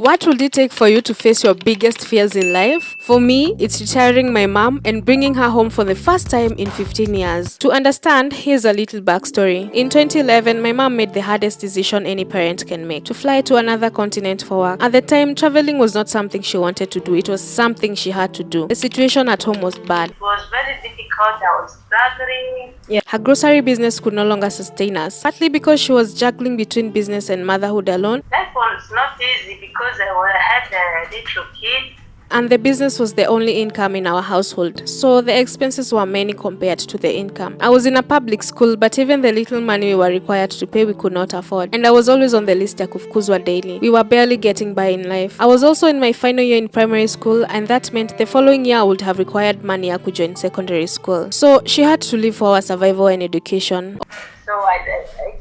What would it take for you to face your biggest fears in life? For me, it's retiring my mom and bringing her home for the first time in 15 years. To understand, here's a little backstory. In 2011, my mom made the hardest decision any parent can make, to fly to another continent for work. At the time, traveling was not something she wanted to do, it was something she had to do. The situation at home was bad. It was very difficult. I was struggling. Yeah. Her grocery business could no longer sustain us, partly because she was juggling between business and motherhood alone. Life was not easy because I had a little kid. And the business was the only income in our household, so the expenses were many compared to the income. I was in a public school, but even the little money we were required to pay we could not afford, and I was always on the list ya kufukuzwa daily. We were barely getting by in life. I was also in my final year in primary school, and that meant the following year I would have required money ya kujoin secondary school. So she had to live for our survival and education. So I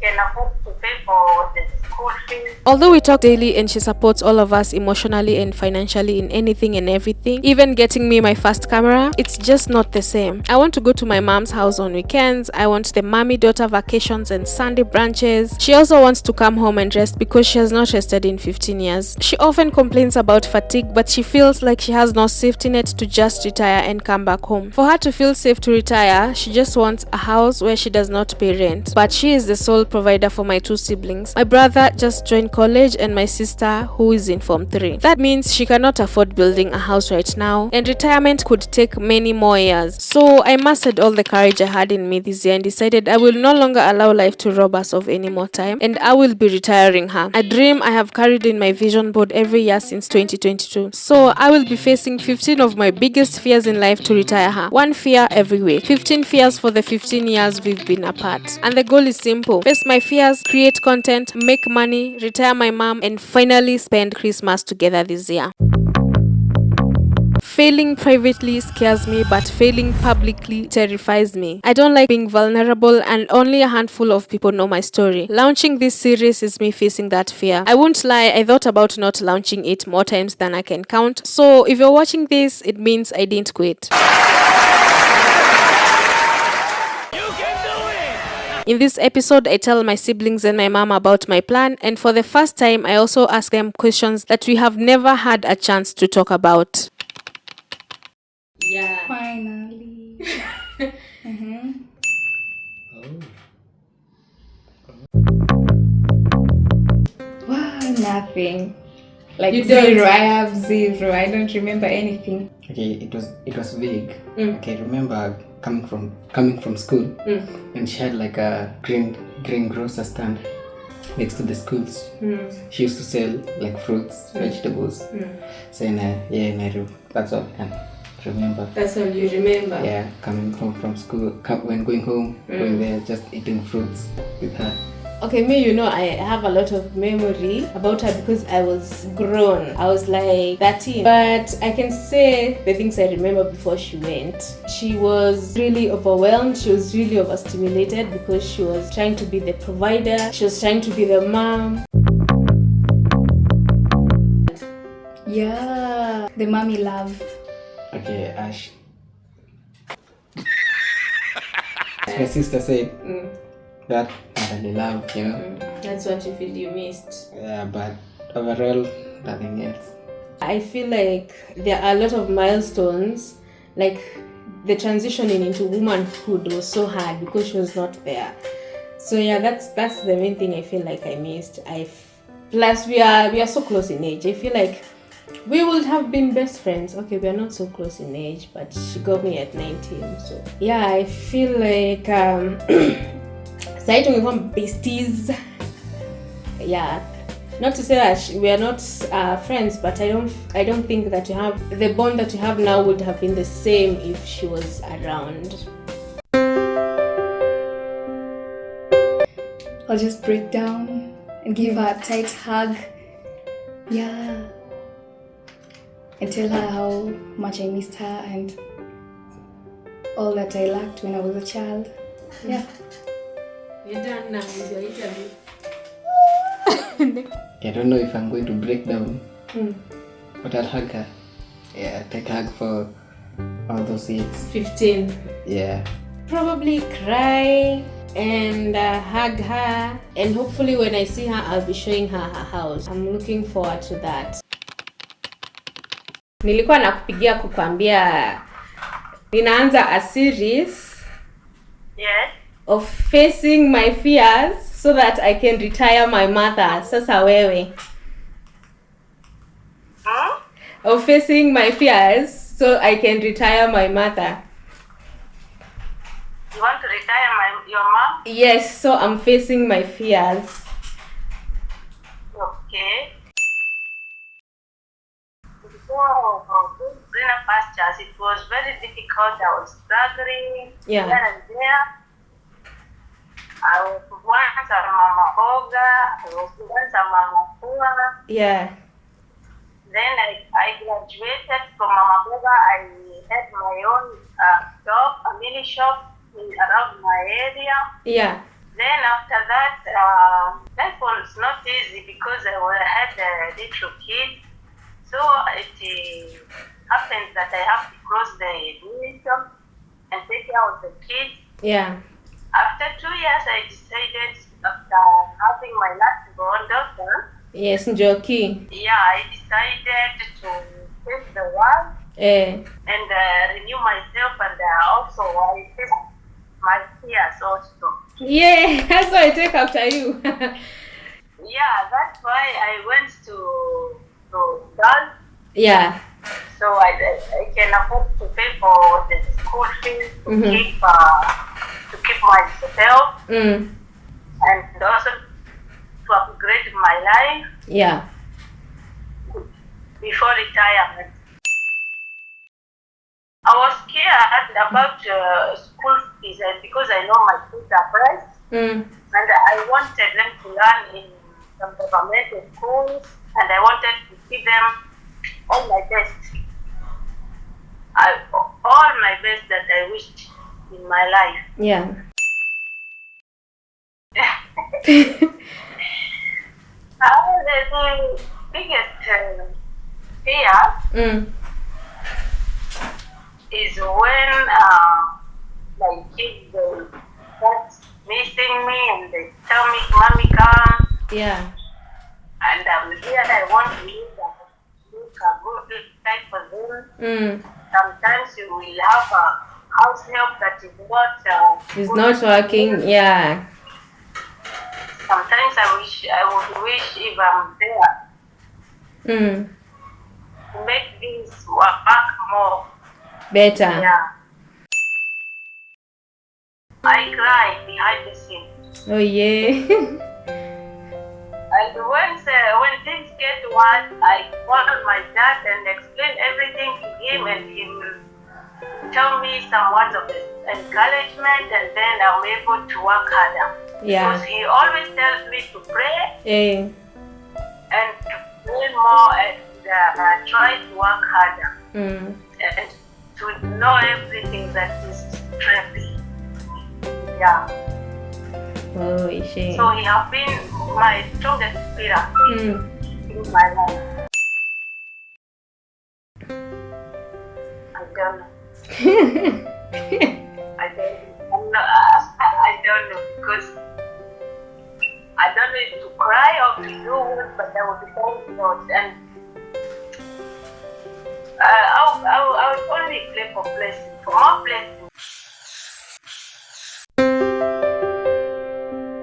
can afford to pay for the school fees. Although we talk daily and she supports all of us emotionally and financially in anything and everything, even getting me my first camera, it's just not the same. I want to go to my mom's house on weekends. I want the mommy-daughter vacations and Sunday brunches. She also wants to come home and rest because she has not rested in 15 years. She often complains about fatigue, but she feels like she has no safety net to just retire and come back home. For her to feel safe to retire, she just wants a house where she does not pay rent. But she is the sole provider for my two siblings. My brother just joined college and my sister who is in Form 3. That means she cannot afford building a house right now, and retirement could take many more years. So I mustered all the courage I had in me this year and decided I will no longer allow life to rob us of any more time, and I will be retiring her. A dream I have carried in my vision board every year since 2022. So I will be facing 15 of my biggest fears in life to retire her. One fear every week. 15 fears for the 15 years we've been apart. And the goal is simple: face my fears, create content, make money, retire my mom, and finally spend Christmas together this year. Failing privately scares me, but failing publicly terrifies me. I don't like being vulnerable, and only a handful of people know my story. Launching this series is me facing that fear. I won't lie, I thought about not launching it more times than I can count. So if you're watching this, it means I didn't quit. In this episode, I tell my siblings and my mom about my plan, and for the first time, I also ask them questions that we have never had a chance to talk about. Yeah. Finally. Wow, nothing. Like You zero. don't? I have zero. I don't remember anything. Okay, it was vague. Okay, remember coming from school, and she had like a green grocer stand next to the schools. She used to sell like fruits, vegetables. So in Nairobi, that's all I can remember. That's all you remember? Yeah, coming home from school, when going home, going there, just eating fruits with her. Okay, I have a lot of memory about her because I was grown. I was like 13. But I can say the things I remember before she went. She was really overwhelmed. She was really overstimulated because she was trying to be the provider. She was trying to be the mom. Yeah, the mommy love. Okay, Ash. My sister said that motherly love, That's what you feel you missed. Yeah, but overall, nothing else. I feel like there are a lot of milestones, like the transitioning into womanhood was so hard because she was not there. So yeah, that's the main thing I feel like I missed. Plus we are so close in age. I feel like we would have been best friends. Okay, we are not so close in age, but she got me at 19. So yeah, I feel like besties. Yeah, not to say that we are not friends, but I don't think that the bond that we have now would have been the same if she was around. I'll just break down and give her a tight hug. Yeah. And tell her how much I missed her and all that I lacked when I was a child. Yeah. You're done now with your interview. I don't know if I'm going to break down, but I'll hug her. Yeah, take a hug for all those years. 15. Yeah. Probably cry and hug her, and hopefully when I see her I'll be showing her her house. I'm looking forward to that. Nilikuwa nakupigia kukwambia ninaanza a series Yes. of facing my fears so that I can retire my mother. Sasa wewe. Of facing my fears so I can retire my mother. You want to retire your mom? Yes, so I'm facing my fears. Okay. Before greener pastures, it was very difficult. I was struggling Yeah. here and there. I was once a mama boga, I was once a mama pua. Yeah. Then I graduated from mama boga. I had my own shop, a mini shop around my area. Yeah. Then after that, life was not easy because I had a little kid. So it happened that I have to close the mini shop and take care of the kids. Yeah. After 2 years, I decided, after having my last born daughter, Yes, Njoki. yeah, I decided to face the world and renew myself, and also I face my fears also. Yeah, that's why I take after you. Yeah, that's why I went to dance. Yeah. So I can afford to pay for the school fees to keep myself and also to upgrade my life Yeah. before retirement. I was scared about school fees because I know my kids are priced and I wanted them to learn in some governmental schools and I wanted to give them all my best. All my best that I wished in my life. Yeah. The biggest fear is when my kids start missing me and they tell me, "Mommy, come." Yeah. And I'm here. I want to look a good life for them. Sometimes you will have a house help that is not. It's not working. Yeah. Sometimes I would wish if I'm there to make things work more Better. Yeah. I cry behind the scenes. Oh yeah. And when things get worse, I call my dad and explain everything to him, and he will tell me some words of encouragement, and then I'm able to work harder. Yeah. Because he always tells me to pray and to pray more and try to work harder and to know everything that is stressing. Yeah. Oh, shit. So he has been my strongest pillar in my life. I don't know. I don't know because I don't know if to cry or to do what, but I will be thanking God. And I'll only pray for blessing, for more blessing.